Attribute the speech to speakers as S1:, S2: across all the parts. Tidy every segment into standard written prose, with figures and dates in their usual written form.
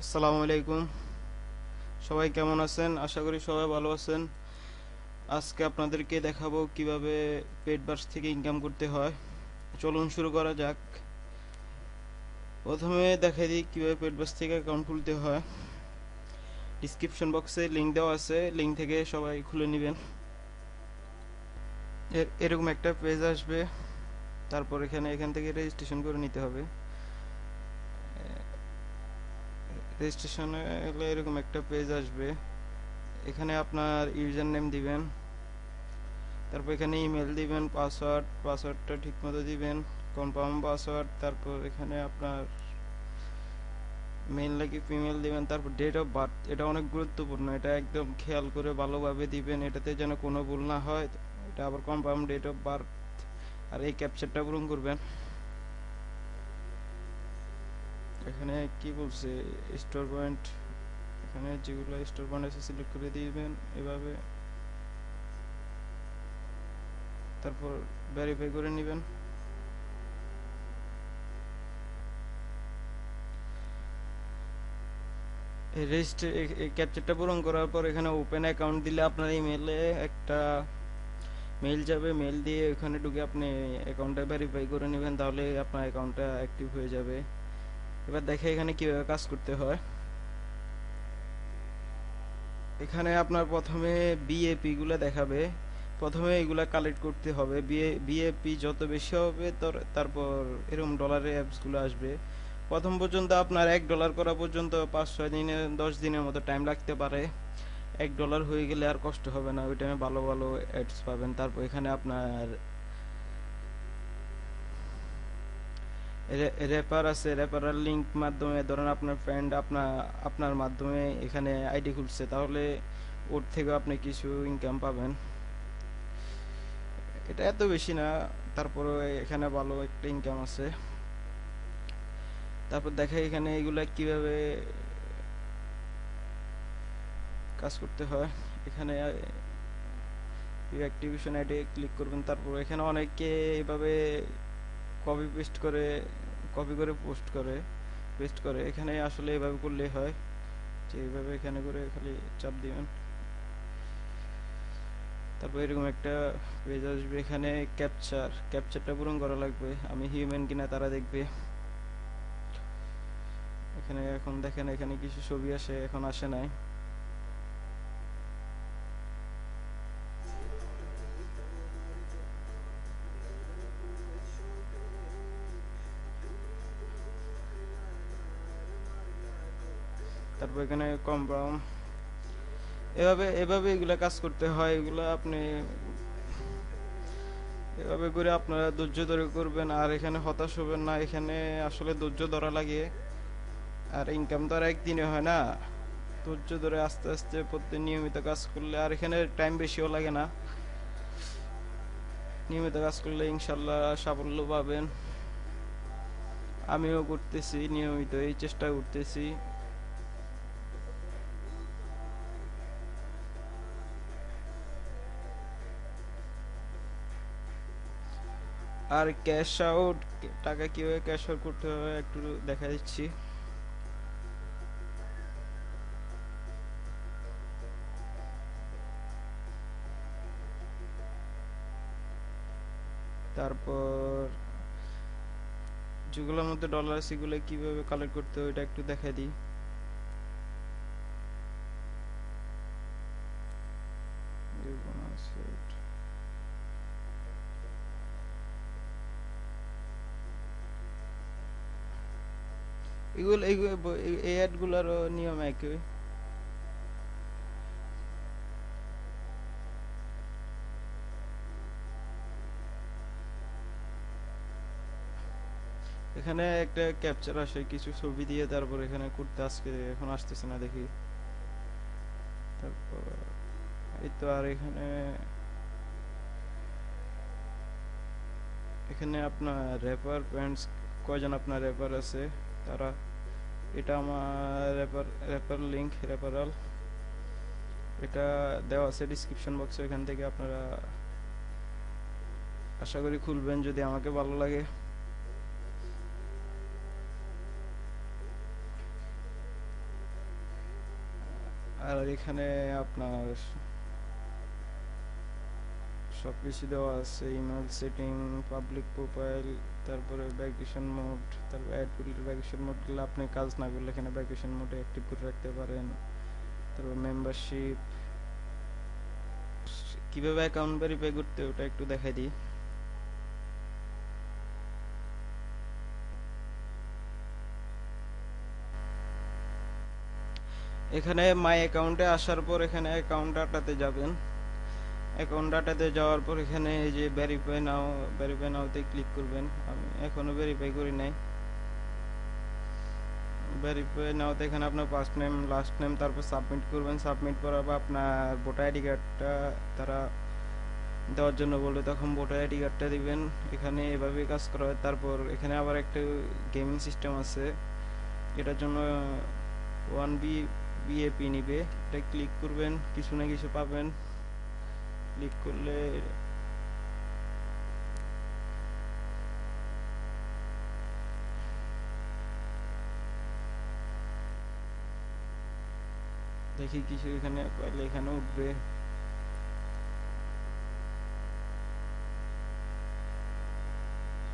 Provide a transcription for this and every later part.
S1: আসসালামু আলাইকুম। সবাই কেমন আছেন? আশা করি সবাই ভালো আছেন। আজকে আপনাদেরকে দেখাবো কিভাবে পেড বার্স থেকে ইনকাম করতে হয়। চলুন শুরু করা যাক। প্রথমে দেখাই দিই কিভাবে পেড বার্স থেকে অ্যাকাউন্ট খুলতে হয়। ডিসক্রিপশন বক্সে লিংক দেওয়া আছে, লিংক থেকে সবাই খুলে নেবেন। এরকম একটা পেজ আসবে। তারপর এখান থেকে রেজিস্ট্রেশন করে নিতে হবে। রেজিস্ট্রেশনে এলে এরকম একটা পেজ আসবে। এখানে আপনার ইউজার নেম দিবেন, তারপর এখানে ইমেল দিবেন, পাসওয়ার্ডটা ঠিক মতো দিবেন, কনফার্ম পাসওয়ার্ড। তারপর এখানে আপনার মেল নাকি ফিমেল দিবেন, তারপর ডেট অফ বার্থ। এটা অনেক গুরুত্বপূর্ণ, এটা একদম খেয়াল করে ভালোভাবে দিবেন, এটাতে যেন কোনো ভুল না হয়। এটা আবার কনফার্ম ডেট অফ বার্থ। আর এই ক্যাপচারটা পূরণ করবেন। এখানে কি বলছে, স্টোর পয়েন্ট, এখানে যেগুলো স্টোর পয়েন্ট আছে সিলেক্ট করে দিবেন এভাবে। তারপর ভেরিফাই করে নেবেন। এই ক্যাপচারটা পূরণ করার পর এখানে ওপেন অ্যাকাউন্ট দিলে আপনার ইমেলে একটা মেল যাবে। মেল দিয়ে ওখানে ঢুকে আপনি অ্যাকাউন্টটা ভেরিফাই করে নেবেন, তাহলে আপনার অ্যাকাউন্টটা অ্যাক্টিভ হয়ে যাবে। এবার দেখে এখানে কিভাবে কাজ করতে হয়। এখানে আপনার প্রথমে বিএপি গুলো দেখাবে। প্রথমে এগুলা কালেক্ট করতে হবে। বিএপি যত বেশি হবে তারপর এরকম ডলারের অ্যাপসগুলো আসবে। প্রথম পর্যন্ত আপনার $1 করা পর্যন্ত 5-6 দিনে 10 দিনের মতো টাইম লাগতে পারে। $1 হয়ে গেলে আর কষ্ট হবে না, ওই টাইমে ভালো ভালো অ্যাডস পাবেন। তারপর এখানে আপনার রেফার আছে, রেফারাল লিংক মাধ্যমে ধরেন আপনার ফ্রেন্ড আপনার মাধ্যমে এখানে আইডি খুলছে, তাহলে ওর থেকে আপনি কিছু ইনকাম পাবেন। এটা এত বেশি না, তারপরে এখানে ভালো একটা ইনকাম আছে। তারপর দেখে এখানে এগুলা কিভাবে কাজ করতে হয়। এখানে অ্যাক্টিভেশন আইডি ক্লিক করবেন। তারপর এখানে অনেকে এভাবে কপি পেস্ট করে কপি করে পেস্ট করে। এখানে আসলে এভাবে করলেই হয়, যে এইভাবে এখানে করে খালি চাপ দিবেন। তারপর এরকম একটা পেজ আসবে। এখানে ক্যাপচারটা পূরণ করা লাগবে। আমি হিউম্যান কিনা তারা দেখবে। এখানে এখন দেখেন এখানে কিছু ছবি আসে, এখন আসে নাই। তারপর এখানে কনফার্ম। এভাবে এভাবে এগুলা কাজ করতে হয়। এগুলা আপনি এভাবে করে আপনারা ধৈর্য ধরে করবেন, আর এখানে হতাশ হবেন না। এখানে আসলে ধৈর্য ধরা লাগে, আর ইনকাম তো আর একদিনে হয় না। ধৈর্য ধরে আস্তে আস্তে প্রত্যেক নিয়মিত কাজ করলে, আর এখানে টাইম বেশিও লাগে না। নিয়মিত কাজ করলে ইনশাল্লাহ সাফল্য পাবেন। আমিও করতেছি, নিয়মিত এই চেষ্টা করতেছি। আর ক্যাশ আউট, টাকা কিভাবে ক্যাশ আউট করতে হয় একটু দেখা দিচ্ছি। তারপর যেগুলোর মধ্যে ডলার আছে সেগুলো কিভাবে কালেক্ট করতে হয় এটা একটু দেখা দিই। এই অ্যাডগুলোরও নিয়ম একই। এখানে একটা ক্যাপচার আসে কিছু ছবি দিয়ে, তারপর এখানে করতে আজকে এখন আসতেছে না দেখি। তারপর এই তো। আর এখানে এখানে আপনার রেফার ফ্রেন্ডস, কয়জন আপনার রেফার আছে তারা, এটা আমার রেফার লিংক, রেফারাল। এটা দেওয়া আছে ডিসক্রিপশন বক্সে, এখান থেকে আপনারা আশা করি খুলবেন যদি আমাকে ভালো লাগে। আর এখানে আপনার সবকিছু দেওয়া আছে, ইমেল সেটিং, পাবলিক প্রোফাইল, তারপরে ভ্যাকেশন মোড, তারপর অ্যাড করলে ভ্যাকেশন মোডগুলো আপনি কাজ না করলে এখানে ভ্যাকেশন মোডে অ্যাক্টিভ করে রাখতে পারেন। তারপর মেম্বারশিপ, কিভাবে অ্যাকাউন্ট ভেরিফাই করতে ওটা একটু দেখাই দিই। এখানে মাই অ্যাকাউন্টে আসার পর এখানে অ্যাকাউন্ট ডাটাতে যাবেন। অ্যাকাউন্ট ডাটাতে যাওয়ার পর এখানে এই যে ভেরিফাই নাওতে ক্লিক করবেন। আমি এখনো ভেরিফাই করি নাই। ভেরিফাই নাওতে এখানে আপনার ফার্স্ট নেম, লাস্ট নেম, তারপর সাবমিট করবেন। সাবমিট করার পর আপনার ভোটার আইডি কার্ডটা তারা দেওয়ার জন্য বলবে, তখন ভোটার আইডি কার্ডটা দিবেন। এখানে এভাবে কাজ করা হয়। তারপর এখানে আবার একটা গেমিং সিস্টেম আছে, এটার জন্য 1 বিএপি নিবে। এটা ক্লিক করবেন, কিছু না কিছু পাবেন। ক্লিক করলে দেখি কিছু এখানে পাইলে এখানে উঠবে।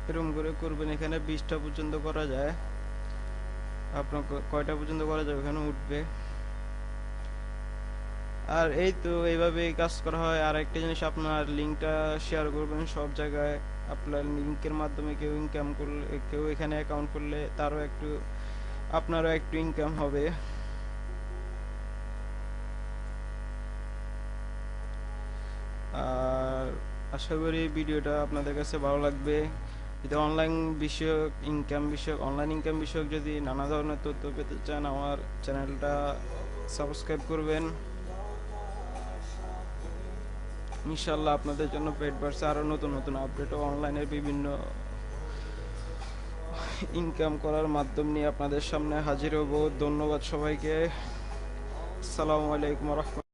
S1: এরকম করে করবেন। এখানে 20টা পর্যন্ত করা যায়, আপনার কয়টা পর্যন্ত করা যাবে এখানে উঠবে। আর এই তো এইভাবে কাজ করা হয়। আর একটা জিনিস, আপনার লিঙ্কটা শেয়ার করবেন সব জায়গায়। আপনার লিঙ্কের মাধ্যমে কেউ ইনকাম করলে, কেউ এখানে অ্যাকাউন্ট করলে আপনারও একটু ইনকাম হবে। আর আশা করি ভিডিওটা আপনাদের কাছে ভালো লাগবে। যদি অনলাইন ইনকাম বিষয়ক যদি নানা ধরনের তথ্য পেতে চান, আমার চ্যানেলটা সাবস্ক্রাইব করবেন। ইনশাল্লাহ আপনাদের জন্য পেড বাড়ছে, আরও নতুন নতুন আপডেট ও অনলাইনের বিভিন্ন ইনকাম করার মাধ্যম নিয়ে আপনাদের সামনে হাজির হব। ধন্যবাদ সবাইকে। আসসালামু আলাইকুম রহমতুল্লাহ।